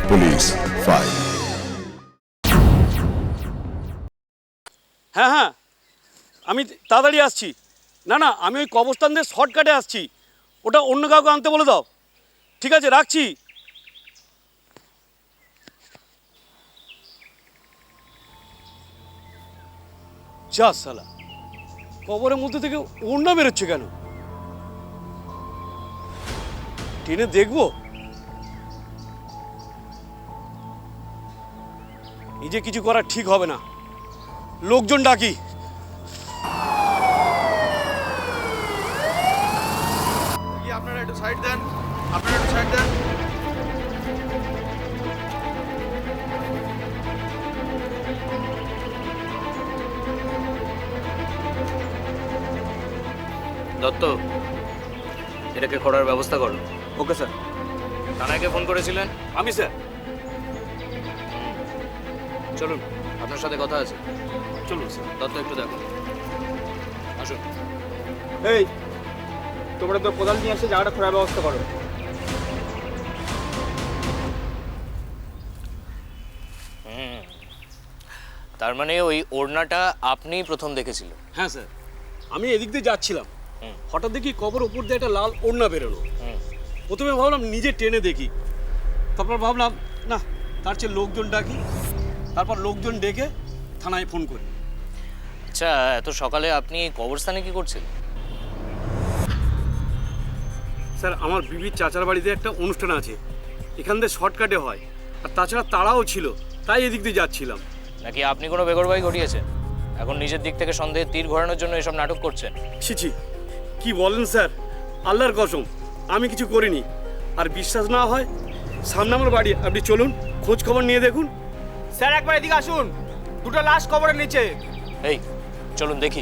Police file. হ্যাঁ হ্যাঁ, আমি তাড়াতাড়ি আসছি। না না, আমি ওই কবরস্থান দিয়ে শর্টকাটে আসছি, ওটা অন্য কাউকে আনতে বলে দাও। ঠিক আছে, রাখছি। যা সালা, কবরের মধ্যে থেকে ওড়না বেরোচ্ছে কেন? টেনে দেখবো। নিজে কিছু করা ঠিক হবে না, লোকজন ডাকি। আপনারা একটু সাইড দেন, আপনারা একটু সাইড দেন। দত্ত, এটাকে করার ব্যবস্থা করো। Okay sir. থানায় ফোন করেছিলেন? আমি স্যার। চলুন, আপনার সাথে কথা আছে। চলুন স্যার। দত্ত, একটু দেখো। আসুন। এই, তোমরা তো কোদাল নিয়ে এসে জায়গাটা খোঁড়ার ব্যবস্থা করো। তার মানে ওই ওড়নাটা আপনিই প্রথম দেখেছিল? হ্যাঁ স্যার, আমি এদিক দিয়ে যাচ্ছিলাম, হঠাৎ দেখি কবর উপর দিয়ে একটা লাল ওড়না বেরোলো। প্রথমে ভাবলাম নিজে টেনে দেখি, তারপর ভাবলাম না, তার চেয়ে লোকজন ডাকি। তারপর লোকজন ডেকে থানায় ফোন করি। আচ্ছা, এত সকালে আপনি কবরস্থানে কি করছেন? স্যার, আমার বিবির চাচার বাড়িতে একটা অনুষ্ঠান আছে, এখান থেকে শর্টকাটে হয়, আর তাছাড়া তাড়াও ছিল, তাই এদিক দিয়ে যাচ্ছিলাম। নাকি আপনি কোনো বেগরবাই ঘটিয়েছেন? এখন নিজের দিক থেকে সন্দেহে তীর ঘোরানোর জন্য এসব নাটক করছেন? ছি ছি, কি বলেন স্যার, আল্লাহর কসম আমি কিছু করিনি। আর বিশ্বাস না হয় সামনে আমার বাড়ি, আপনি চলুন, খোঁজ খবর নিয়ে দেখুন। স্যার, একবার এদিকে আসুন, দুটো লাশ কবরের নিচে। এই চলুন দেখি।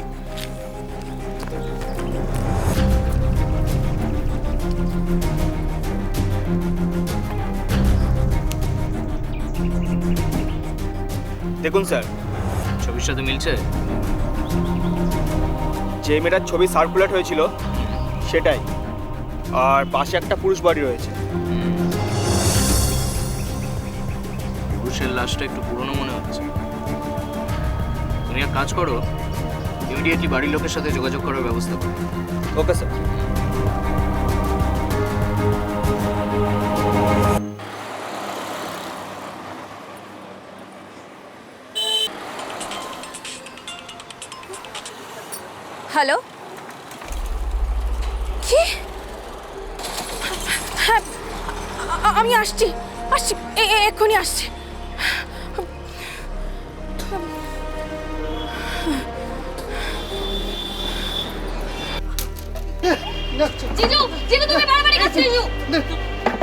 দেখুন স্যার, ছবির সাথে মিলছে? যে মেয়েটার ছবি সার্কুলেট হয়েছিল সেটাই, আর পাশে একটা পুরুষ বাড়ি রয়েছে। পুরুষের লাশটা একটু পুরনো মনে হচ্ছে। তুমি এক কাজ করো, ইমিডিয়েটলি বাড়ির লোকের সাথে যোগাযোগ করার ব্যবস্থা করো। Okay sir. হ্যালো, কি? হ্যাঁ, আমি আসছি আসছি, এক্ষুনি আসছি। জিজু, জিজু তুমি বাড়াবাড়ি করছো জিজু।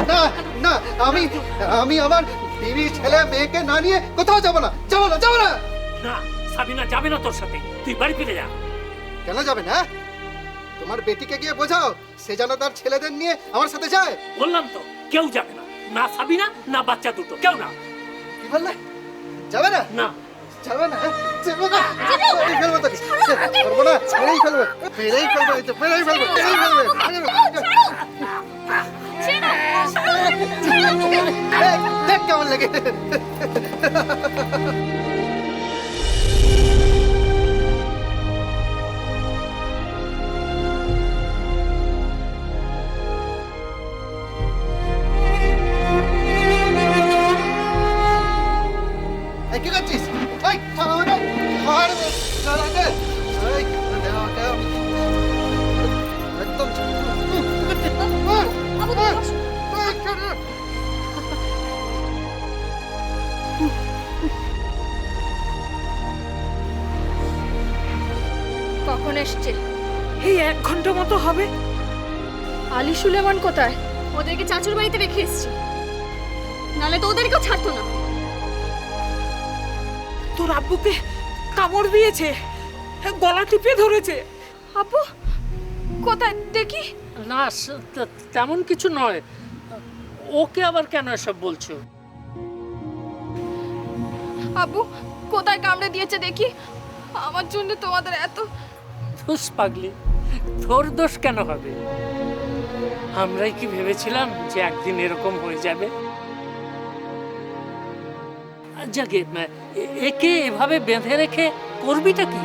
না না, আমি আমার বিবি ছেলে মেয়েকে না নিয়ে কোথাও যাব না, যাব না, যাব না। না, সাবিনা যাবে না তোর সাথে, তুই বাড়ি ফিরে যা। কেন যাবে না? তোমার বেটিকে গিয়ে বোঝাও, সে যেন তার ছেলেদের নিয়ে আমার সাথে যায়। বললাম তো, কেউ যাবে না, না সাবিনা না বাচ্চা দুটো, কেউ না। কি বললে? যাবে না? না যাবে না, যাবে না। মেরেই ফেলবো তোকে, পারবো না, মেরেই ফেলবো, মেরেই ফেলবো, এই তো মেরেই ফেলবো, মেরেই ফেলবো। এই, দেখ কেমন লাগে। এই, কি করছিস? এই, ছাড় আমাকে, ছাড়, ছাড় আমাকে। এই, দাও, দাও। একদম ছাড়। কখন এসছে? এই 1 ঘন্টা মতো হবে। আলী সুলেমান কোথায়? ওদেরকে চাচুর বাড়িতে রেখে এসেছি, নালে তো ওদেরকেও ছাড়তো না। তোর আব্বুকে কামড় দিয়েছে, গলা টিপে ধরেছে। আপু কোথায় দেখি? না, তেমন কিছু নয়। ওকে আবার কেন এসব বলছো? আপু কোথায় কামড়ে দিয়েছে দেখি, আমার জন্য তোমাদের এত। দোষ পাগলি, তোর দোষ কেন হবে? আমরাই কি ভেবেছিলাম যে একদিন এরকম হয়ে যাবে? যাকে একে এভাবে বেঁধে রেখে করবিটা কি?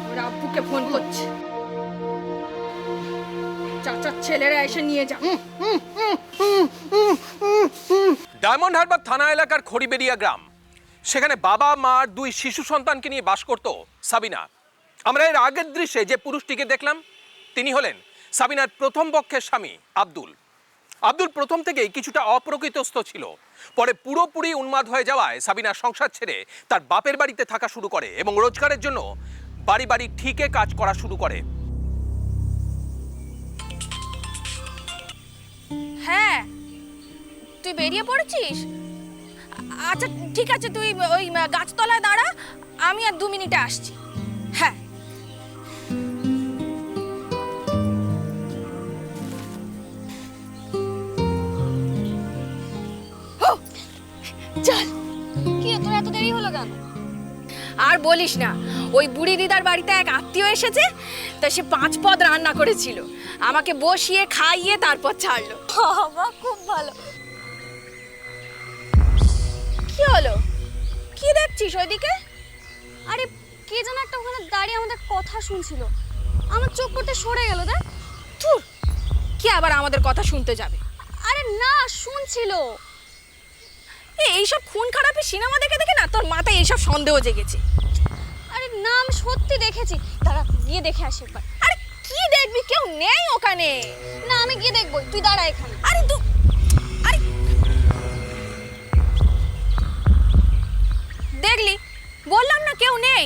ওর আব্বুকে ফোন করছে, চাচার ছেলেরা এসে নিয়ে যা। ডায়মন্ড হারবার থানা এলাকার খড়িবেড়িয়া গ্রাম, সেখানে বাবা মার 2 শিশু সন্তানকে নিয়ে বাস করত সাবিনা। আমরা এর আগের দৃশ্যে যে পুরুষটিকে দেখলাম তিনি হলেন সাবিনার প্রথম পক্ষের স্বামী আব্দুল। আব্দুল প্রথম থেকেই কিছুটা অপ্রকৃতস্থ ছিল, পরে পুরোপুরি উন্মাদ হয়ে যাওয়ায় সাবিনা সংসার ছেড়ে তার বাপের বাড়িতে থাকা শুরু করে এবং রোজগারের জন্য বাড়ি বাড়ি ঠিকে কাজ করা শুরু করে। হ্যাঁ, তুই বেরিয়ে পড়েছিস? আচ্ছা ঠিক আছে, তুই ওই গাছতলায় দাঁড়া, আমি আর 2 মিনিটে আসছি। হ্যাঁ চল। কি তোর এত দেরি হলো কেন? আর বলিস না, ওই বুড়ি দিদার বাড়িতে এক আত্মীয় এসেছে, তা সে 5 পদ রান্না করেছিল, আমাকে বসিয়ে খাইয়ে তারপর ছাড়লো। বাবা খুব ভালো। কি হলো? কি দেখছিস ওইদিকে? আরে কে যেন একটা ওখানে দাঁড়িয়ে আমাদের কথা শুনছিল, আমার চোখ পড়তে সরে গেল। দেখ ধুর, কি আবার আমাদের কথা শুনতে যাবে? আরে না, শুনছিল। এইসব খুন খারাপি সিনেমা দেখে দেখে না তোর মাথায় এইসব সন্দেহ জেগেছে। আরে না, আমি সত্যি দেখেছি। দাঁড়া গিয়ে দেখে আসি একবার। আরে কি দেখবি? কেউ নেই ওখানে। না আমি গিয়ে দেখবো, তুই দাঁড়া এখানে। আরে আরে দেখলি, বললাম না কেউ নেই।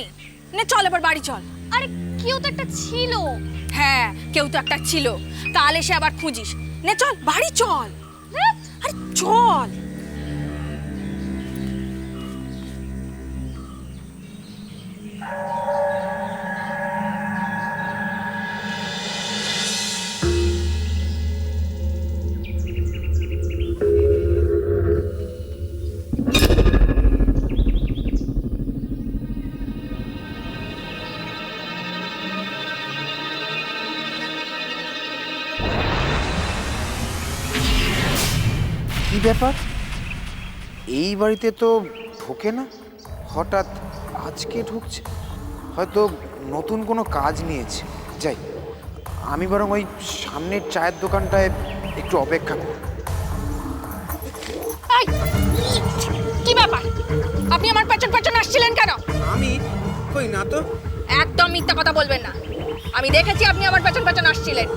নে চল এবার বাড়ি চল। আরে কেউ তো একটা ছিল। হ্যাঁ, কেউ তো একটা ছিল, কাল এসে আবার খুঁজিস। নে চল বাড়ি চল। আরে চল। কি ব্যাপার? এই বাড়িতে তো ঢোকে না, হঠাৎ আজকে ঢুকছে। হয়তো নতুন কোনো কাজ নিয়েছে। যাই, আমি বরং ওই সামনের চায়ের দোকানটায় একটু অপেক্ষা করি। এই, কি ব্যাপার? আপনি আমার পেছন পেছন আসছিলেন কেন? আমি কই না তো। একদম মিথ্যা কথা বলবেন না। আমি দেখেছি আপনি আমার পেছন পেছন আসছিলেন।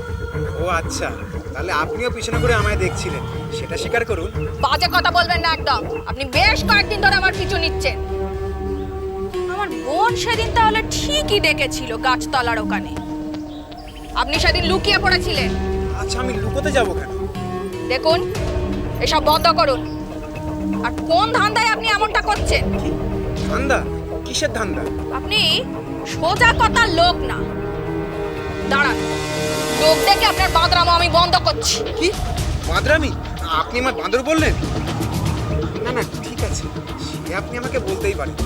ও আচ্ছা, তাহলে আপনিও পিছনে করে আমায় দেখছিলেন, সেটা স্বীকার করুন। বাজে কথা বলবেন না একদম। আপনি বেশ কয়েকদিন ধরে আমার পিছু নিচ্ছেন। আমার বোন সেদিন তাহলে ঠিকই ডেকেছিল গাছতলার ওখানে। আপনি সেদিন লুকিয়ে পড়েছিলেন। আচ্ছা, আমি লুকোতে যাব কেন? দেখুন, এসব বন্ধ করুন। আর কোন ধান্দায় আপনি এমনটা করছেন? ধান্দা? কিসের ধান্দা? আপনি সোজা কথার লোক না। দাঁড়ান, লোক দেখে আপনার বাঁদরামো আমি বন্ধ করছি। কি বাঁদরামি? আপনি আমার বাঁদর বললেন? না না, ঠিক আছে, সে আপনি আমাকে বলতেই পারেন।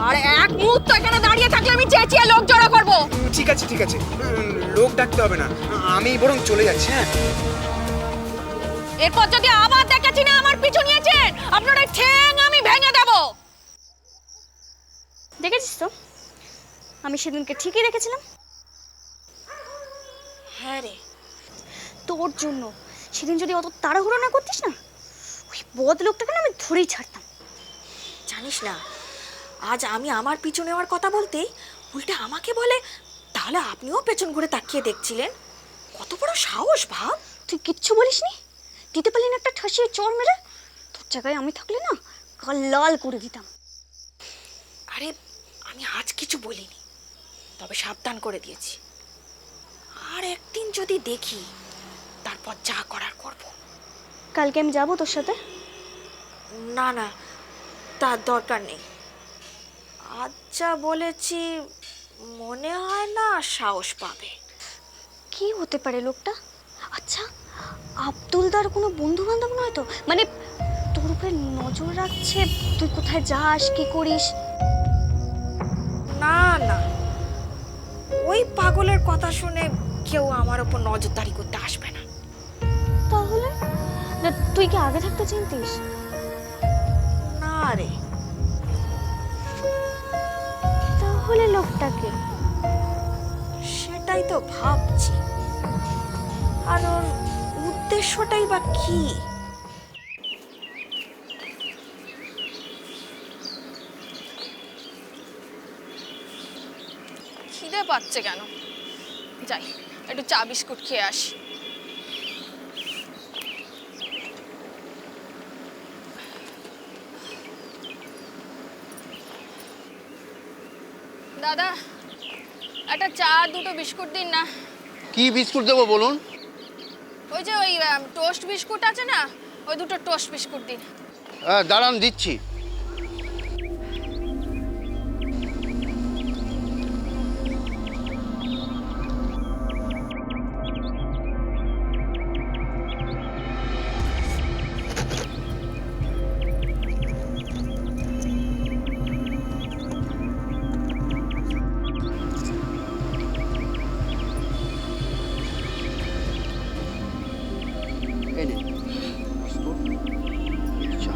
আর এক মুহূর্ত এখানে দাঁড়িয়ে থাকলে আমি চেঁচিয়ে লোক জড়ো করবো। ঠিক আছে ঠিক আছে, লোক ডাকতে হবে না, আমি বরং চলে যাচ্ছি। হ্যাঁ, এরপর যদি আবার দেখেছি না আমার পিছু নিয়েছেন, আপনার এই ঠ্যাং আমি ভেঙে দেব। দেখেছিস তো, আমি সেদিনকে ঠিকই রেখেছিলাম। হ্যাঁ রে, তোর জন্য সেদিন যদি অত তাড়াহুড়ো না করতিস না, ওই বদ লোকটাকে না আমি ধরেই ছাড়তাম। জানিস না, আজ আমি আমার পিছু নেওয়ার কথা বলতেই উল্টে আমাকে বলে তাহলে আপনিও পেছন ঘুরে তাকিয়ে দেখছিলেন। কত বড় সাহস ভাব! তুই কিচ্ছু বলিসনি? দিতে পারলি না একটা ঠাসিয়ে চড় মেরে? তোর জায়গায় আমি থাকলে না গাল লাল করে দিতাম। আরে আমি আজ কিছু বলিনি, তবে সাবধান করে দিয়েছি। আর একদিন যদি দেখি, তারপর যা করার করব। কালকে আমি যাবো তোর সাথে। না না, তার দরকার নেই। আজ যা বলেছি মনে হয় না সাহস পাবে। কি হতে পারে লোকটা? আচ্ছা, আব্দুলদার কোনো বন্ধু বান্ধব নয় তো? মানে তোর উপরে নজর রাখছে, তুই কোথায় যাস, কি করিস? না না, ওই পাগলের কথা শুনে কেউ আমার ওপর নজরদারি করতে আসবে না। তাহলে না, তুই কি আগে থাকতে চিনতিস? না রে, তাহলে লোকটাকে সেটাই তো ভাবছি। আর ওর উদ্দেশ্যটাই বা কি? খিদে পাচ্ছে কেন, যাই একটু চা বিস্কুট খেয়ে আসি। দাদা, একটা চা আর দুটো বিস্কুট দিন না। কি বিস্কুট দেবো বলুন? ওই যে ওই টোস্ট বিস্কুট আছে না, ওই দুটো টোস্ট বিস্কুট দিন। হ্যাঁ দাঁড়ান, দিচ্ছি। এই নিন, বিস্কুট, চা।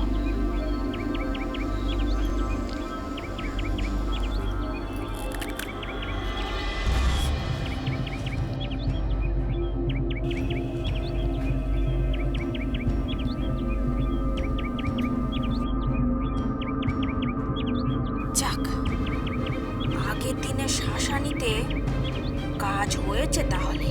যাক, আগের দিনে শাসানিতে কাজ হয়েছে তাহলে।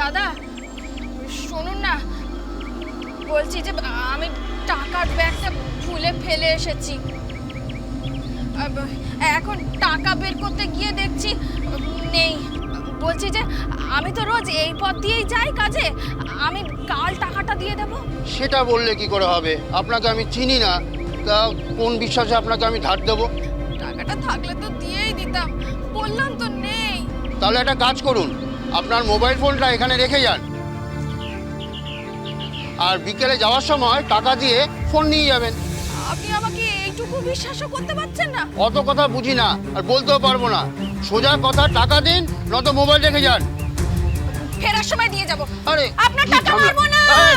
দাদা শুনুন না, বলছি যে আমি টাকার ব্যাগটা ভুলে ফেলে এসেছি। এখন টাকা বের করতে গিয়ে দেখছি নেই। বলছি যে আমি তো রোজ এই পথ দিয়েই যাই কাজে, আমি কাল টাকাটা দিয়ে দেব। সেটা বললে কি করে হবে? আপনাকে আমি চিনি না, তা কোন বিশ্বাসে আপনাকে আমি ধার দেবো? টাকাটা থাকলে তো দিয়েই দিতাম, বললাম তো নেই। তাহলে একটা কাজ করুন, আপনার মোবাইল ফোনটা এখানে রেখে যান, আর বিকেলে যাওয়ার সময় টাকা দিয়ে ফোন নিয়ে যাবেন। আপনি আমাকে এইটুকু বিশ্বাসও করতে পারছেন না? অত কথা বুঝি না আর বলতেও পারবো না। সোজা কথা, টাকা দিন, নয়তো মোবাইল রেখে যান। ফেরার সময় দিয়ে যাব। আরে আপনার টাকা মারবো না। এই,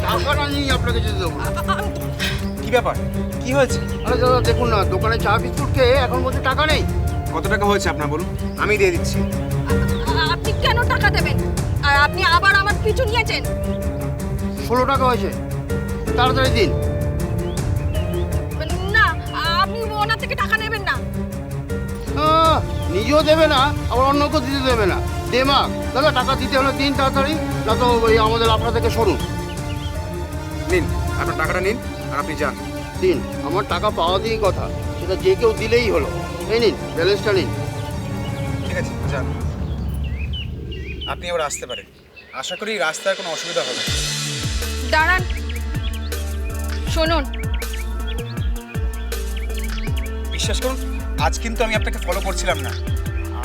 টাকাটা নিয়ে আপনাকে যেতে দেবো না। কি ব্যাপার, কি হয়েছে? আরে দাদা দেখুন না, দোকানে চা বিস্কুট খেয়ে এখন বলছে টাকা নেই। কত টাকা হয়েছে আপনার বলুন, আমি দিয়ে দিচ্ছি। আপনি কেন টাকা দেবেন? আর আপনি আবার আমার পিছু নিয়েছেন। 16 টাকা হয়েছে, তাড়াতাড়ি দিন। না, আপনি ওনার থেকে টাকা নেবেন না। নিজেও দেবে না, আবার অন্যকেও দিতে দেবে না। দেমাগ দাদা, টাকা দিতে হলে দিন তাড়াতাড়ি, না তো ওই আমাদের আপনার থেকে সরুন। নিন, আপনার টাকাটা নিন আর আপনি যান। দিন, আমার টাকা পাওয়া দিয়েই কথা, সেটা যে কেউ দিলেই হলো। এই নিন, ব্যালেন্সটা নিন। ঠিক আছে, যান। আপনি এবার আসতে পারেন, আশা করি রাস্তায় কোনো অসুবিধা হবে না। দাঁড়ান, শুনুন। বিশ্বাস করুন, আজ কিন্তু আমি আপনাকে ফলো করছিলাম না।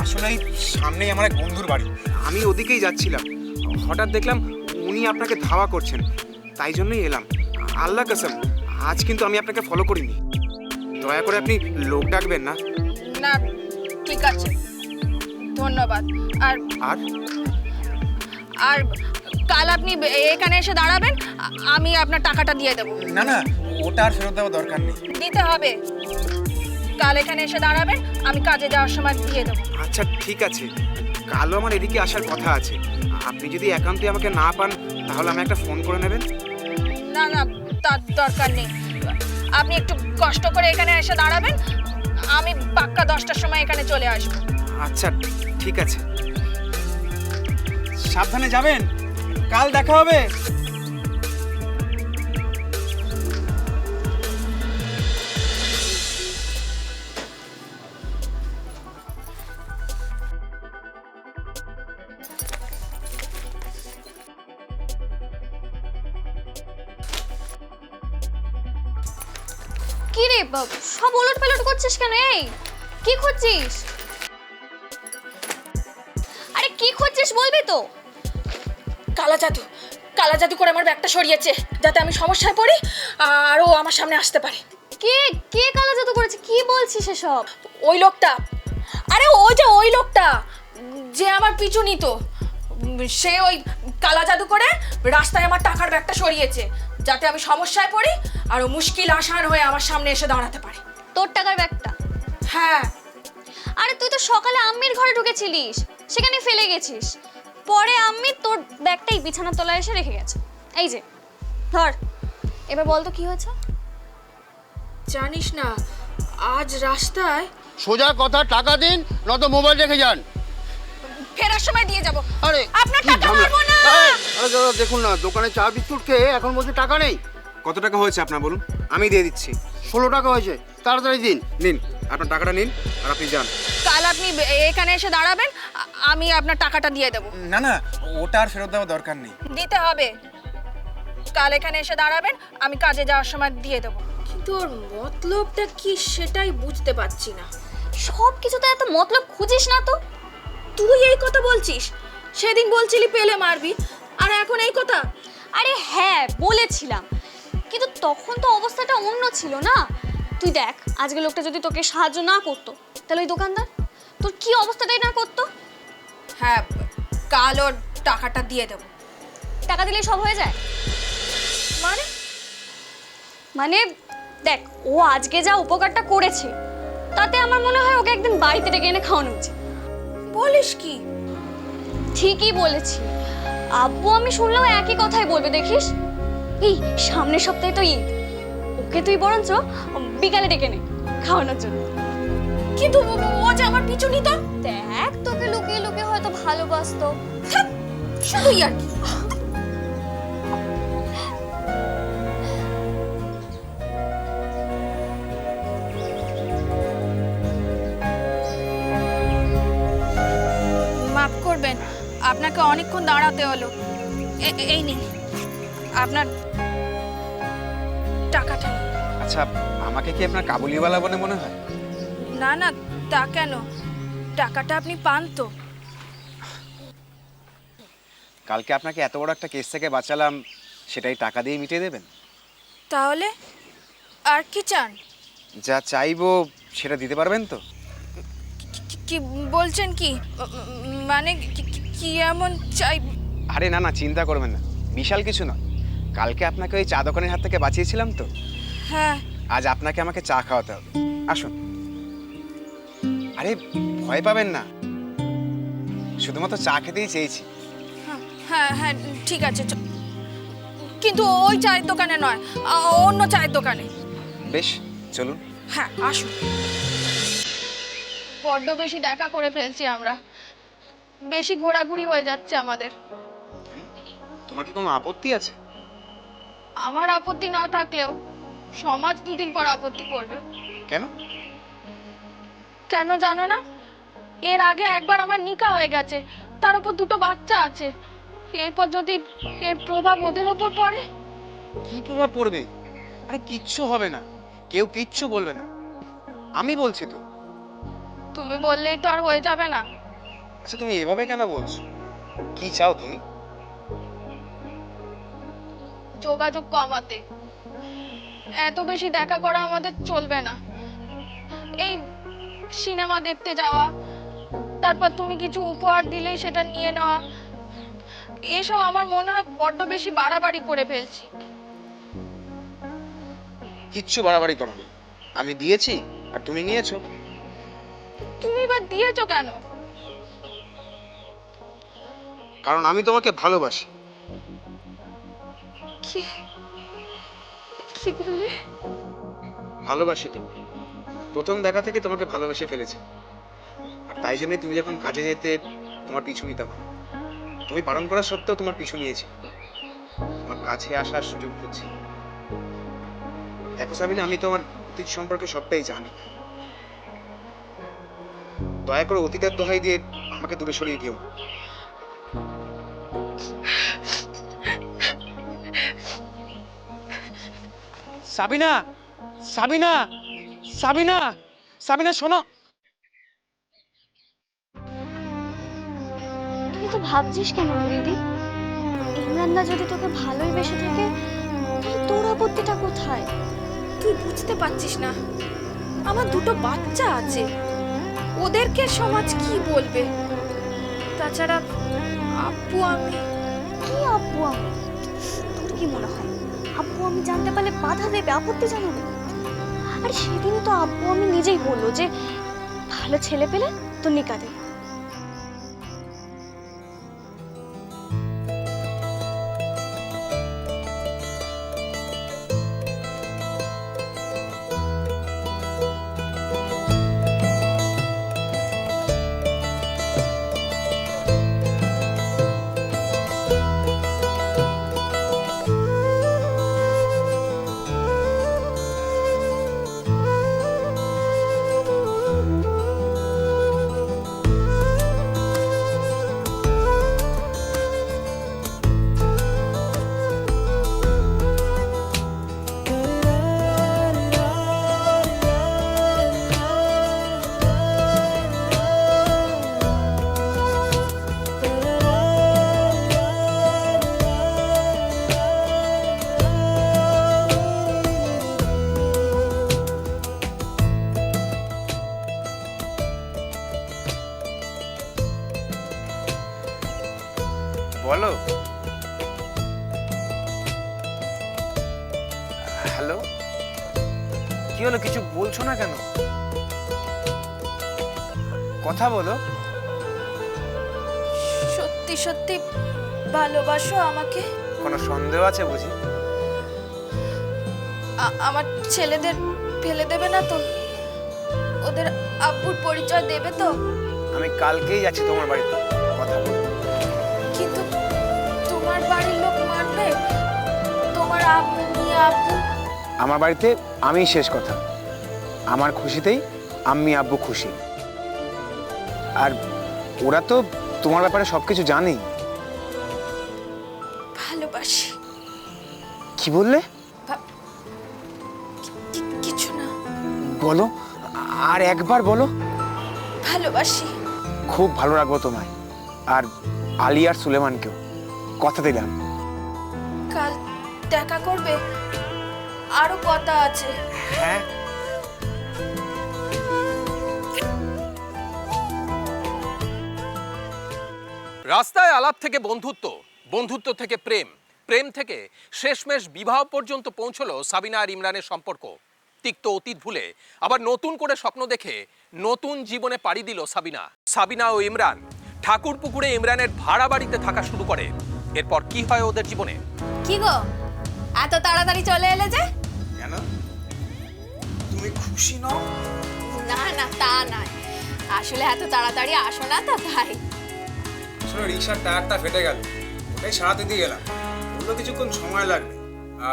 আসলে এই সামনেই আমার এক বন্ধুর বাড়ি, আমি ওদিকেই যাচ্ছিলাম। হঠাৎ দেখলাম উনি আপনাকে ধাওয়া করছেন, তাই জন্যই এলাম। আল্লাহ কসম, আজ কিন্তু আমি আপনাকে ফলো করিনি। দয়া করে আপনি লোক ডাকবেন না। না, ঠিক আছে, ধন্যবাদ। আর আর আর কাল আপনি এখানে এসে দাঁড়াবেন, আমি আপনার টাকাটা দিয়ে দেব। না না, ওটা আর ফেরত দেওয়া দরকার নেই। দিতে হবে। কাল এখানে এসে দাঁড়াবেন, আমি কাজে যাওয়ার সময় দিয়ে দেবো। আচ্ছা ঠিক আছে, কালও আমার এদিকে আসার কথা আছে। আপনি যদি একান্তই আমাকে না পান, তাহলে আমি একটা ফোন করে নেবেন। না না, তার দরকার নেই। আপনি একটু কষ্ট করে এখানে এসে দাঁড়াবেন, আমি পাক্কা 10টার সময় এখানে চলে আসবো। আচ্ছা ঠিক আছে, সাবধানে যাবেন, কাল দেখা হবে। কি রে সব ওলট পালট করছিস কেন? এই কি খুঁজছিস? আরে কি খুঁজছিস বলবি তো? কালা জাদু করে আমার ব্যাগটা সরিয়েছে যাতে আমি সমস্যায় পড়ি আর ও আমার সামনে আসতে পারে। কে কে কালা জাদু করেছে? কি বলছিস এসব? ওই লোকটা, আরে ওই লোকটা যে আমার পিছু নিত, সে ওই কালা জাদু করে রাস্তায় আমার টাকার ব্যাগটা সরিয়েছে যাতে আমি সমস্যায় পড়ি আর ও মুশকিল আসান হয়ে আমার সামনে এসে দাঁড়াতে পারে। তোর টাকার ব্যাগটা? হ্যাঁ। আরে তুই তো সকালে আম্মির ঘরে ঢুকেছিলিস, সেখানে ফেলে গেছিস। পরে আম্মি তোর ব্যাগটাই বিছানার তলায় এসে রেখে গেছে। এই যে ধর, এবার বল তো কি হয়েছে? জানিস না, আজ রাস্তায় সোজা কথা, টাকা দিন নয়তো মোবাইল রেখে যান। ফেরার সময় দিয়ে যাব। আরে আপনার কি টাকা ঝামেলা! পাবো না। আরে দাদা দেখুন না, দোকানে চা বিস্কুট খেয়ে এখন বলছে টাকা নেই। কত টাকা হয়েছে আপনার বলুন, আমি দিয়ে দিচ্ছি। 16 টাকা হয়েছে, তাড়াতাড়ি দিন। নিন আপনার টাকাটা নিন আর আপনি যান। কাল আপনি এখানে এসে দাঁড়াবেন, আমি আপনার টাকাটা দিয়ে দেব। না না, ওটা আর ফেরত দেওয়ার দরকার নেই। দিতে হবে। কাল এখানে এসে দাঁড়াবেন, আমি কাজে যাওয়ার সময় দিয়ে দেব। কিন্তু ওর মতলবটা কি সেটাই বুঝতে পারছি না। সব কিছুতে এত মতলব খুঁজিস না তো। তুই এই কথা বলছিস? সেদিন বলছিলি পেলে মারবি, আর এখন এই কথা? আরে হ্যাঁ বলেছিলাম, কিন্তু তখন তো অবস্থাটা অন্য ছিল না। তুই দেখ, আজকে লোকটা যদি তোকে সাহায্য না করতো, তাহলে ওই দোকানদার তোর কি অবস্থাটাই না করতো। হ্যাঁ, কাল ওর টাকাটা দিয়ে দেব। টাকা দিলেই সব হয়ে যায়? মানে মানে দেখ, ও আজকে যা উপকারটা করেছে তাতে আমার মনে হয় ওকে একদিন বাড়িতে ডেকে এনে খাওয়ানো উচিত। বলিস কি? ঠিকই বলেছি। আব্বু আমি শুনলেও একই কথাই বলবে, দেখিস। এই সামনের সপ্তাহে তো ঈদ, ওকে তুই বরঞ্চ বিকালে ডেকে নে খাওয়ানোর জন্য। কিন্তু ও যে আমার পিছু নিত। দেখ, তোকে লুকিয়ে লুকিয়ে হয়তো ভালোবাসতো। শুধুই আর কি। মাফ করবেন, আপনাকে অনেকক্ষণ দাঁড়াতে হলো। এই নিন আপনার টাকাটা। আচ্ছা, আমাকে কি আপনার কাবুলিওয়ালা বলে মনে হয়? না না, তা কেন? টাকাটা আপনি পান তো? কালকে আপনাকে এত বড় একটা কেস থেকে বাঁচালাম, সেটাই টাকা দিয়ে মিটিয়ে দেবেন? তাহলে আর কি চান? যা চাইবো সেটা দিতে পারবেন তো? কি বলছেন? কি মানে কি এমন চাই? আরে না না, চিন্তা করবেন না, বিশাল কিছু নয়। কালকে আপনাকে ওই চা দোকানের হাত থেকে বাঁচিয়েছিলাম তো, হ্যাঁ। আজ আপনাকে আমাকে চা খাওয়াতে হবে। আসুন। আরে ভয় পাবেন না, শুধুমাত্র চা খেতেই চেয়েছি। হ্যাঁ হ্যাঁ ঠিক আছে, কিন্তু ওই চায়ের দোকানে নয়, অন্য চায়ের দোকানে। বেশ, চলুন। হ্যাঁ আসুন। বড্ড বেশি দেখা করে ফেলছি আমরা, বেশি ঘোরাঘুরি হয়ে যাচ্ছে আমাদের। তোমার কি কোনো আপত্তি আছে? আমার আপত্তি না থাকলেও সমাজ দুদিন পর আপত্তি করবে। কেন? কেন জানো না? এর আগে একবার আমার নিকা হয়ে গেছে, তার উপর দুটো বাচ্চা আছে। এরপর যদি এর প্রভাব ওদের উপর পড়ে? কি প্রভাব পড়বে? আরে কিচ্ছু হবে না, কেউ কিচ্ছু বলবে না, আমি বলছি তো। তুমি বললেই তো আর হয়ে যাবে না। আচ্ছা তুমি এভাবে কেন বলছো? কি চাও তুমি? যোগাযোগ কমাতে। এত বেশি দেখা করা আমাদের চলবে না। এই সিনেমা দেখতে যাওয়া, তারপর তুমি কিছু উপহার দিলেই সেটা নিয়ে নেওয়া, এসব আমার মনে হয় বড্ড বেশি বাড়াবাড়ি করে ফেলছি। কিচ্ছু বাড়াবাড়ি করো না, আমি দিয়েছি আর তুমি নিয়েছো। তুমি এবার দিয়েছো কেন? কারণ আমি তোমাকে ভালোবাসি। কি কি বললে? ভালোবাসি তো, প্রথম দেখা থেকে তোমাকে ভালোবেসে ফেলেছি। আর তাই জন্যই তুমি যখন কাজে যেতে তোমার পিছু নিতাম, তুমি বারণ করা সত্ত্বেও তোমার পিছু নিয়েছি, তোমার কাছে আসার সুযোগ খুঁজছি। দেখো সাবিনা, আমি তোমার অতীত সম্পর্কে সবটাই জানি। দয়া করে অতীতের দোহাই দিয়ে আমাকে দূরে সরিয়ে দিও। সাবিনা, সাবিনা, সাবিনা, সাবিনা শোনো। তুই তো ভাবছিস কেন দিদি? ইমরানদা যদি তোকে ভালোই বেসে থাকে তাহলে তোর আপত্তিটা কোথায়? তুই বুঝতে পারছিস না, আমার দুটো বাচ্চা আছে, ওদেরকে সমাজ কি বলবে? তাছাড়া আব্বু আমি কি আব্বু আমি? তোর কি মনে হয় আব্বু আমি জানতে পারলে বাধা দেবে, আপত্তি জানাবে? আর সেদিনই তো আব্বু আমি নিজেই বললো যে ভালো ছেলে পেলে তো নিকা দেবে। বলো। হ্যালো, কি হলো? কিছু বলছো না কেন? কথা বলো। সত্যি সত্যি ভালোবাসো আমাকে? কোনো সন্দেহ আছে বুঝি? আমার ছেলেদের ফেলে দেবে না তো? ওদের আব্বুর পরিচয় দেবে তো? আমি কালকেই যাচ্ছি তোমার বাড়িতে, কথা বলবো। কিন্তু তোমার বাড়ির লোক মানবে? তোমার আব্বু নিয়ে আব্বু? আমার বাড়িতে আমি শেষ কথা। আমার খুশিতেই আম্মি আব্বু খুশি। আর ওরা তো তোমার ব্যাপারে সবকিছু জানেই। ভালোবাসি। কি বললে? কিছু না। বলো, আর একবার বলো। ভালোবাসি। খুব ভালো রাখবো তোমায়, আর আলী আর সুলেমানকেও, কথা দিলাম। কাল দেখা করবে? আরো কথা আছে। হ্যাঁ। রাস্তায় আলাপ থেকে বন্ধুত্ব, বন্ধুত্ব থেকে প্রেম, প্রেম থেকে শেষমেশ বিবাহ পর্যন্ত পৌঁছলো সাবিনা আর ইমরানের সম্পর্ক। তিক্ত অতীত ভুলে আবার নতুন করে স্বপ্ন দেখে নতুন জীবনে পাড়ি দিল সাবিনা। সাবিনা ও ইমরান ঠাকুরপুকুরে ইমরানের ভাড়া বাড়িতে থাকা শুরু করে। এরপর কি হয় ওদের জীবনে? কি গো, এত তাড়াতাড়ি চলে এলে যে? কেন, তুমি খুশি নও? না না, তা নয়, আসলে এত তাড়াতাড়ি আসো না তো তাই। আসলে রিক্সার টায়ারটা ফেটে গেল, ওটাই সারাতে দিয়ে গেলাম। বললো কিছুক্ষণ সময় লাগবে।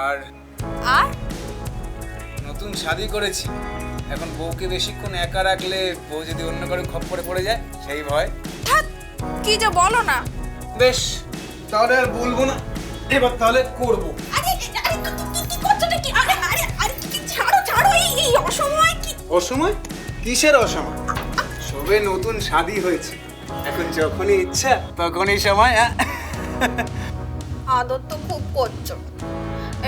আর আর নতুন শাদি করেছি, এখন বউকে বেশিক্ষণ একা রাখলে বউ যদি অন্য কারো খপ্পরে পড়ে যায় সেই ভয়। ধ্যাৎ, কি যে বলো না। বেশ, তাহলে আর বলবো না, এবার তাহলে করবো। আরে আরে কি করছোটা কি? আরে আরে আরে কি, ছাড়ো ছাড়ো, এই অসময় কি? অসময়? কিসের অসময়? সবে নতুন শাদি হয়েছে, এখন যখনই ইচ্ছা তখনই সময়। আদর তো খুব করছো,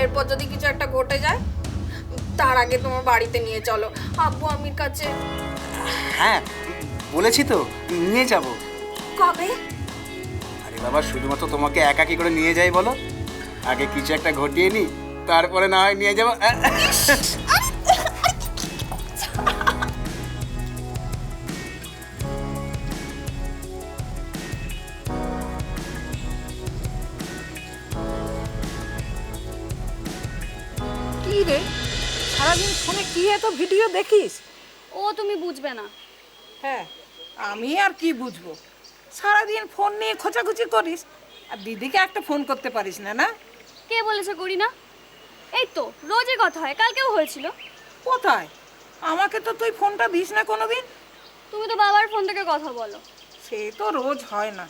এরপর যদি কিছু একটা ঘটে যায় তার আগে তোমার বাড়িতে নিয়ে চলো, আব্বু আমির কাছে। হ্যাঁ বলেছি তো, নিয়ে যাব। কবে? আরে বাবা, শুধুমাত্র তোমাকে একা কি করে নিয়ে যাই বলো? আগে কিছু একটা ঘটিয়ে নি, তারপরে না হয় নিয়ে যাবো। কি রে, সারাদিন ফোনে কি এত ভিডিও দেখিস? ও তুমি বুঝবে না। হ্যাঁ, আমি আর কি বুঝবো? সারাদিন ফোন নিয়ে খোঁচাখুচি করিস, আর দিদিকে একটা ফোন করতে পারিস না? না, কে বলেছে করি না? এই তো রোজই কথা হয়, কালকেও হয়েছিল। কোথায়? আমাকে তো তুই ফোনটা দিস না কোনোদিন। তুমি তো বাবার ফোন থেকে কথা বলো। সে তো রোজ হয় না।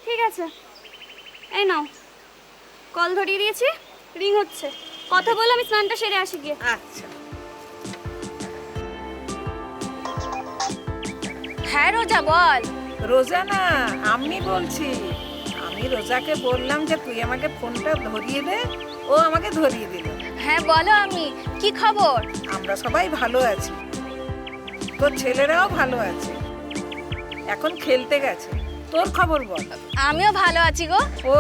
ঠিক আছে, এই নাও, কল ধরিয়ে দিয়েছি, রিং হচ্ছে। কথা বলে আমি স্নানটা সেরে আসি গিয়ে। আচ্ছা। হ্যাঁ রোজা বল। রোজা না, আমি বলছি। আমি রোজাকে বললাম যে তুই আমাকে ফোনটা ধরিয়ে দে, ও আমাকে ধরিয়ে দিল। হ্যাঁ বলো, আমি কি খবর? আমরা সবাই ভালো আছি, তোর ছেলেরাও ভালো আছে, এখন খেলতে গেছে। তোর খবর বল। আমিও ভালো আছি গো। ও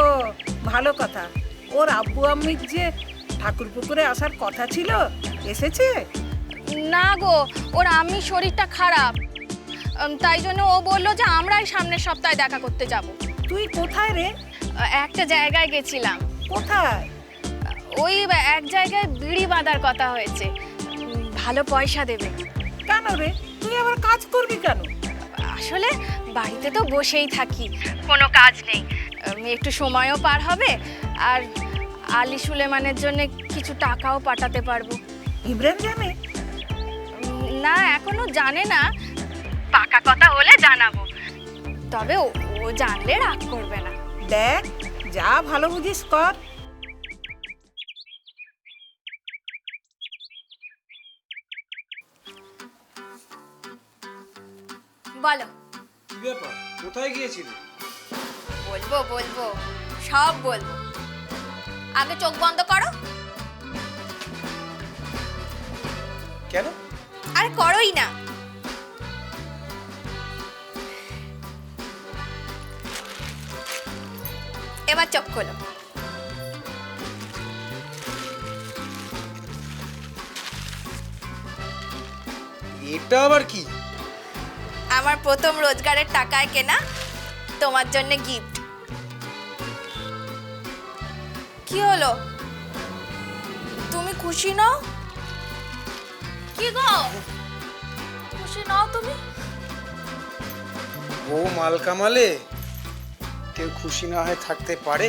ভালো কথা। ওর আব্বু আম্মির যে ঠাকুরপুকুরে আসার কথা ছিল, এসেছে? না গো, ওর আম্মির শরীরটা খারাপ, তাই জন্য ও বললো যে আমরাই সামনের সপ্তাহে দেখা করতে যাব। তুই কোথায় রে? একটা জায়গায় গেছিলাম। কোথায়? ওই এক জায়গায় বিড়ি বাঁধার কথা হয়েছে, ভালো পয়সা দেবে। কেন রে, তুই আবার কাজ করবি কেন? আসলে বাড়িতে তো বসেই থাকি, কোনো কাজ নেই, একটু সময়ও পার হবে, আর আলী সুলেমানের জন্য কিছু টাকাও পাঠাতে পারবো। ইমরান জানে? না, এখনো জানে না, পাকা কথা হলে জানাবো, তবে ও জানলে রাগ করবে না। দেখ, যা ভালো বুঝিস কর। বলো। কি ব্যাপার, কোথায় গিয়েছিলি? বলবো বলবো, সব বলবো, আগে চোখ বন্ধ করো। কেন? আর করোই না। এবার চোখ খোলো। এটা আবার কি? আমার প্রথম রোজগারের টাকায় কেনা তোমার জন্য গিফট। কি হলো, তুমি খুশি নও? কি গো, খুশি নও তুমি? ও মাল কামালে কেউ খুশি না হয়ে থাকতে পারে?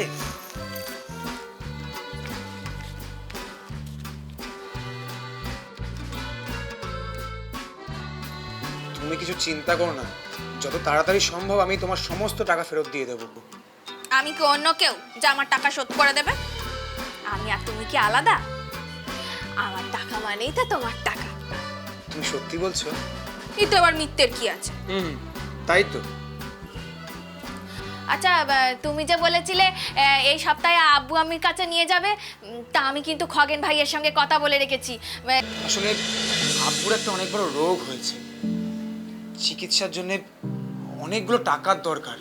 তুমি কিছু চিন্তা করো না, যত তাড়াতাড়ি সম্ভব আমি তোমার সমস্ত টাকা ফেরত দিয়ে দেবো। আমি কি অন্য কেউ যে আমার টাকা শোধ করে দেবে? আমি আর তুমি কি আলাদা? আমার টাকা মানেই তো তোমার টাকা। তুমি সত্যি বলছো? এই তো আবার মিথ্যের কি আছে? তাই তো। আচ্ছা, তুমি যে বলেছিলে এই সপ্তাহে আব্বু আম্মির কাছে নিয়ে যাবে, তা আমি কিন্তু খগেন ভাইয়ের সঙ্গে কথা বলে রেখেছি। আসলে আব্বুর একটা অনেক বড় রোগ হয়েছে, চিকিৎসার জন্য অনেকগুলো টাকার দরকার,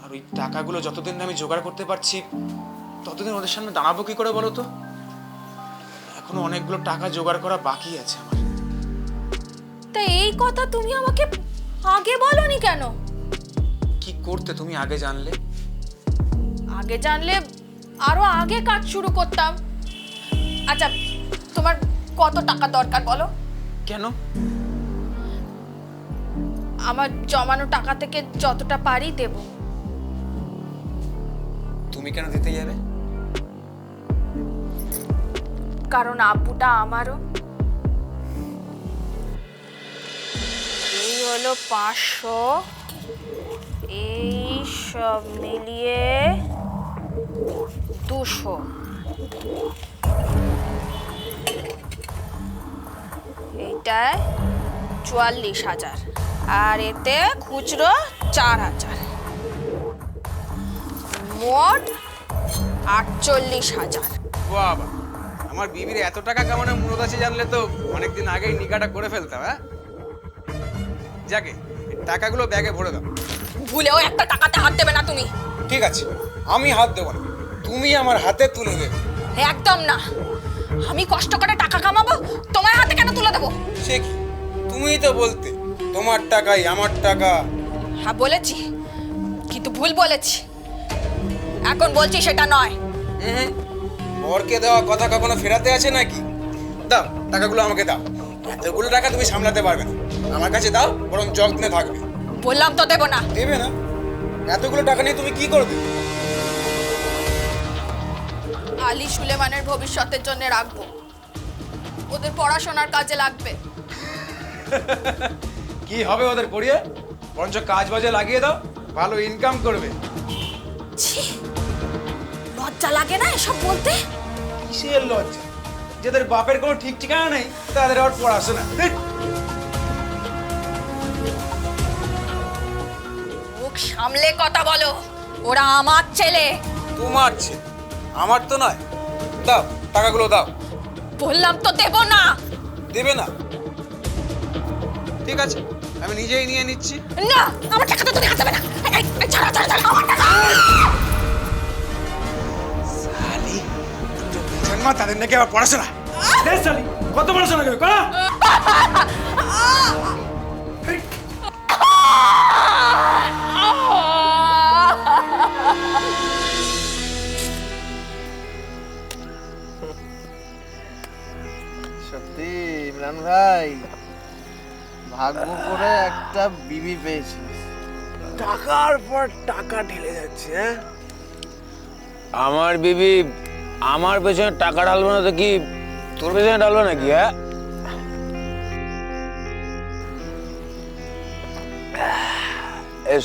আর ওই টাকাগুলো যতদিন না আমি জোগাড় করতে পারছি ততদিন ওদের সামনে দাঁড়াবো কি করে বলো তো? এখনো অনেকগুলো টাকা জোগাড় করা বাকি আছে আমার। তা এই কথা তুমি আমাকে আগে বলনি কেন? কি করতে তুমি আগে জানলে? আগে জানলে আরো আগে কাজ শুরু করতাম। আচ্ছা, তোমার কত টাকা দরকার বলো? কেন? আমার জমানো টাকা থেকে যতটা পারি দেব। তুমি কেন দিতে যাবে? কারণ আব্বুটা আমারও। এই হলো 500, এই সব মিলিয়ে 200। এইটায় 44,000, আর এতে খুচরো 4,000, মোট 48,000। বাবা, আমার বিবির এত টাকা কামানোর মুরত আছে জানলে তো অনেকদিন আগেই নিকাটা করে ফেলতাম। হ্যাঁ, যাকে টাকাগুলো ব্যাগে ভরে দাও। ভুলেও একটা টাকাতে হাত দেবে না তুমি। ঠিক আছে, আমি হাত দেবো না, তুমি আমার হাতে তুলে দেবে। একদম না, আমি কষ্ট করে টাকা কামাবো, তোমার হাতে কেন তুলে দেবো? সে কি, তুমিই তো বলতে তোমার টাকাই আমার টাকা। হ্যাঁ বলেছি, কিন্তু ভুল বলেছি। এখন বলছি সেটা নয়। বরকে দেওয়া কথা কখনো ফেরাতে আছে নাকি? দাও, টাকাগুলো আমাকে দাও। এতগুলো টাকা তুমি সামলাতে পারবে না, আমার কাছে দাও, বরং যত্নে থাকবে। বললাম তো দেবো না। দেবে না? এতগুলো টাকা নিয়ে তুমি কি করবে? আলী সুলেমানের ভবিষ্যতের জন্য রাখবো, ওদের পড়াশোনার কাজে লাগবে। কি হবে ওদের পড়িয়ে? বরঞ্চ কাজ বাজে লাগিয়ে দাও, ভালো ইনকাম করবে। ছি, লজ্জা লাগে না এসব বলতে? কিসের লজ্জা? যাদের বাপের কোনো ঠিক ঠিকানা নেই তাদের আবার পড়াশোনা। মুখ সামলে কথা বলো, ওরা আমার ছেলে। তোমার ছেলে, আমার তো নয়। দাও টাকাগুলো দাও। বললাম তো দেব না। দেবে না? ঠিক আছে, আমি নিজেই নিয়ে নিচ্ছি। না, আমার টাকা তো তুমি হাতে দেবে না। এই, ছাড়ো, ছাড়ো, ছাড়ো, আমার টাকা। শালি, জন্ম তাদের নাকি আবার পড়াশোনা। শালি, কত পড়াশোনা করবে? করা। সত্যি ইমরান ভাই, ভাগ্য করে একটা বিবি পেয়েছি। টাকার পর টাকা ঢেলে যাচ্ছে। হ্যাঁ, আমার বিবি আমার পেছনে টাকা ঢালবো না তো কি তোর পেছনে ঢালবো নাকি? হ্যাঁ,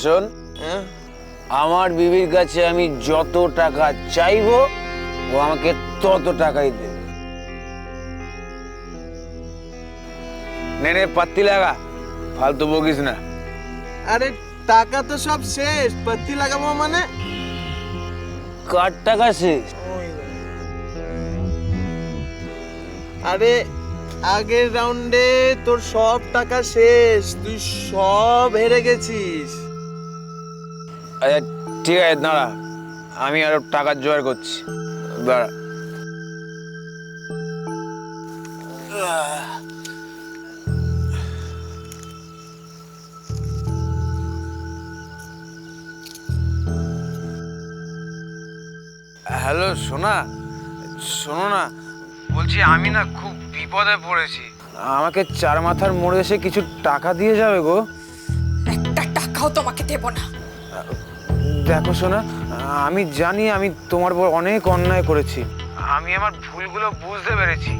শোন, আমার বিবির কাছে আমি যত টাকা চাইবো ও আমাকে তত টাকাই দেবে। নে পাত্তি লাগা, ফালতু বকিস না। আরে টাকা তো সব শেষ, পাত্তি লাগাবো মানে? কার টাকা শেষ? আরে আগের রাউন্ডে তোর সব টাকা শেষ, তুই সব হেরে গেছিস। আচ্ছা ঠিক আছে, দাঁড়া, আমি আরো টাকা জোগাড় করছি, দাঁড়া। হ্যালো সোনা, শোনো না, বলছি আমি না খুব বিপদে পড়েছি, আমাকে চার মাথার মোড়ে এসে কিছু টাকা দিয়ে যাবে গো। একটা টাকাও তোমাকে দেব না। দেখো সোনা, আমি জানি আমি তোমার উপর অনেক অন্যায় করেছি, আমি আমার ভুলগুলো বুঝতে পেরেছি,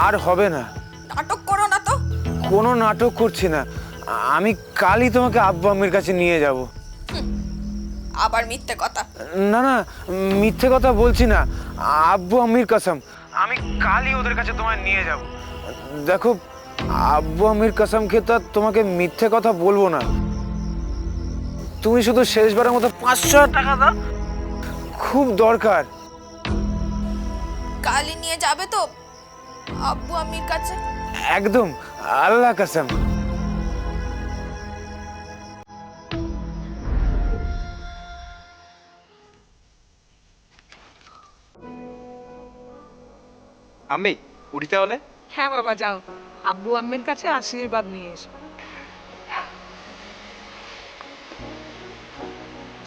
আর হবে না। নাটক করো না তো। কোনো নাটক করছি না, আমি কালই তোমাকে আব্বু আম্মির কাছে নিয়ে যাব। আবার মিথ্যে কথা। না না, মিথ্যে কথা বলছি না, আব্বু আম্মির কসম, আমি কালই ওদের কাছে তোমায় নিয়ে যাব। দেখো, আব্বু আম্মির কসম খেয়ে তো আর তোমাকে মিথ্যে কথা বলবো না, তুমি শুধু শেষবারের মতো 500 টাকা দাও, খুব দরকার। কালই নিয়ে যাবে তো আব্বু আম্মির কাছে? একদম, আল্লাহ কসম। আমি উঠি তাহলে? হ্যাঁ বাবা, যাও আব্বু আম্মির কাছে আশীর্বাদ নিয়ে এসো।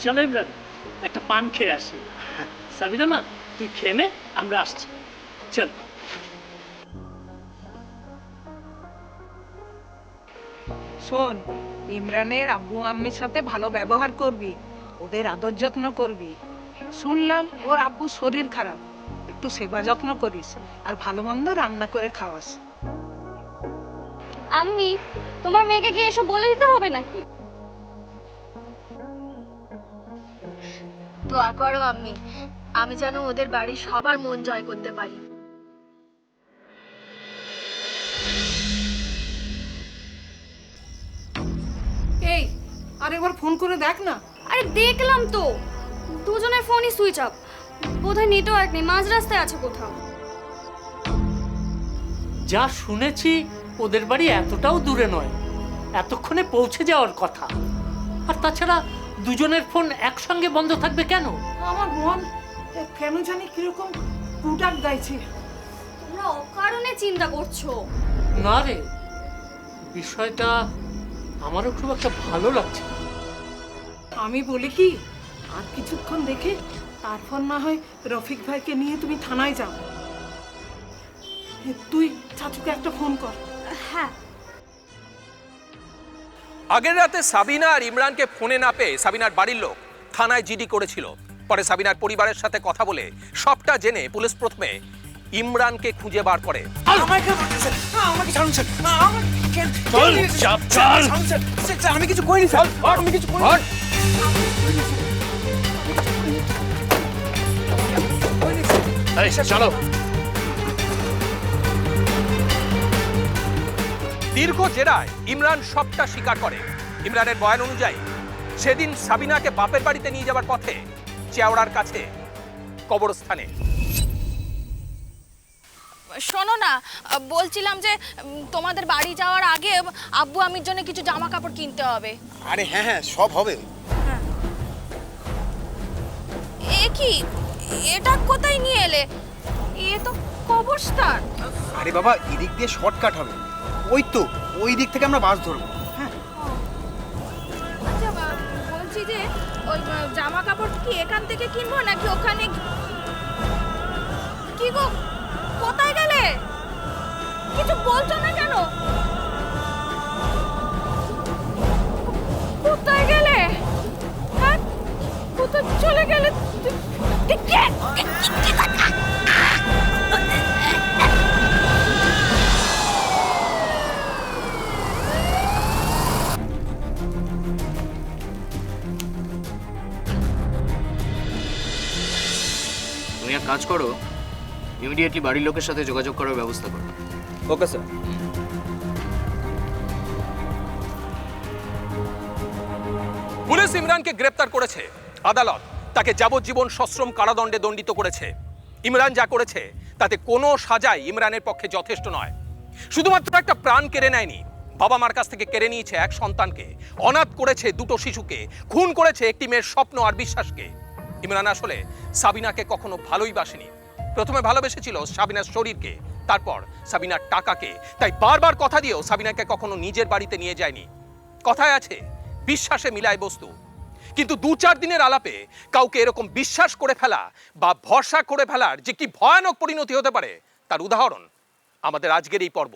চলো ইমরান, একটা পান খেয়ে আসি। সাবিনা মা, তুই খেয়ে নে, আমরা আসছি। চল। শোন, ইমরানের আব্বু আম্মির সাথে ভালো ব্যবহার করবি, ওদের আদর যত্ন করবি। শুনলাম ওর আব্বুর শরীর খারাপ, একটু সেবা যত্ন করিস, আর ভালো মন্দ রান্না করে খাওয়াস। আম্মি, তোমার মেয়েকে কি এসব বলে দিতে হবে নাকি? দোয়া করো আম্মি, আমি যেন ওদের বাড়ির সবার মন জয় করতে পারি। এই, আরেকবার ফোন করে দেখ না। আরে দেখলাম তো, দুজনের ফোনই সুইচ অফ, বোধহয় নেটওয়ার্ক নেই, মাঝ রাস্তায় আছে কোথাও। যা শুনেছি ওদের বাড়ি এতটাও দূরে নয়, এতক্ষণে পৌঁছে যাওয়ার কথা। আর তাছাড়া দুজনের ফোন একসঙ্গে বন্ধ থাকবে কেন? আমার মন কেন জানি কিরকম কুটাক গাইছে। তোমরা অকারণে চিন্তা করছো। না রে, বিষয়টা আমারও খুব একটা ভালো লাগছে না। আমি বলি কি, আর কিছুক্ষণ দেখে তারপর না হয় রফিক ভাইকে নিয়ে তুমি থানায় যাও। তুই চাচুকে একটা ফোন কর। হ্যাঁ। আগের রাতে সাবিনা আর ইমরানকে ফোনে না পেয়ে সাবিনার বাড়ির লোক থানায় জিডি করেছিল। পরে সাবিনার পরিবারের সাথে কথা বলে সবটা জেনে পুলিশ প্রথমে ইমরানকে খুঁজে বার করে। আমি কিছু করিনি স্যার, আমি কিছু করিনি। চলো। দীর্ঘ জেরায় ইমরান সবটা স্বীকার করে। ইমরানের বয়ান অনুযায়ী সেদিন সাবিনাকে বাপের বাড়িতে নিয়ে যাওয়ার পথে চেওড়ার কাছে কবরস্থানে। শোনো না, বলছিলাম যে তোমাদের বাড়ি যাওয়ার আগে আব্বু আমির জন্য কিছু জামা কাপড় কিনতে হবে। আরে হ্যাঁ হ্যাঁ, সব হবে। এ কি, এটা কোথায় নিয়ে এলে? এ তো কবরস্থান। আরে বাবা, এদিক দিয়ে শর্টকাট হবে। ওই তো ওই দিক থেকে আমরা বাস ধরবো। আচ্ছা, বলছি যে ওই জামা কাপড় কি এখান থেকে কিনবো নাকি ওখানে? কি গো, কোথায় গেলে? কিছু বলছো না কেন? কোথায় গেলে? হ্যাঁ, কোথায় চলে গেলে? তুমি এক কাজ করো, ইমিডিয়েটলি বাড়ির লোকের সাথে যোগাযোগ করার ব্যবস্থা করো। Okay sir. পুলিশ ইমরানকে গ্রেপ্তার করেছে। আদালত তাকে যাবজ্জীবন সশ্রম কারাদণ্ডে দণ্ডিত করেছে। ইমরান যা করেছে তাতে কোনো সাজাই ইমরানের পক্ষে যথেষ্ট নয়। শুধুমাত্র একটা প্রাণ কেড়ে নেয়নি, বাবা মার কাছ থেকে কেড়ে নিয়েছে এক সন্তানকে, অনাথ করেছে দুটো শিশুকে, খুন করেছে একটি মেয়ের স্বপ্ন আর বিশ্বাসকে। ইমরান আসলে সাবিনাকে কখনো ভালোই বাসেনি। প্রথমে ভালোবেসেছিল সাবিনার শরীরকে, তারপর সাবিনার টাকাকে। তাই বারবার কথা দিয়েও সাবিনাকে কখনো নিজের বাড়িতে নিয়ে যায়নি। কথায় আছে, বিশ্বাসে মিলায় বস্তু। কিন্তু 2-4 দিনের আলাপে কাউকে এরকম বিশ্বাস করে ফেলা বা ভরসা করে ফেলার যে কি ভয়ানক পরিণতি হতে পারে, তার উদাহরণ আমাদের আজকের এই পর্ব।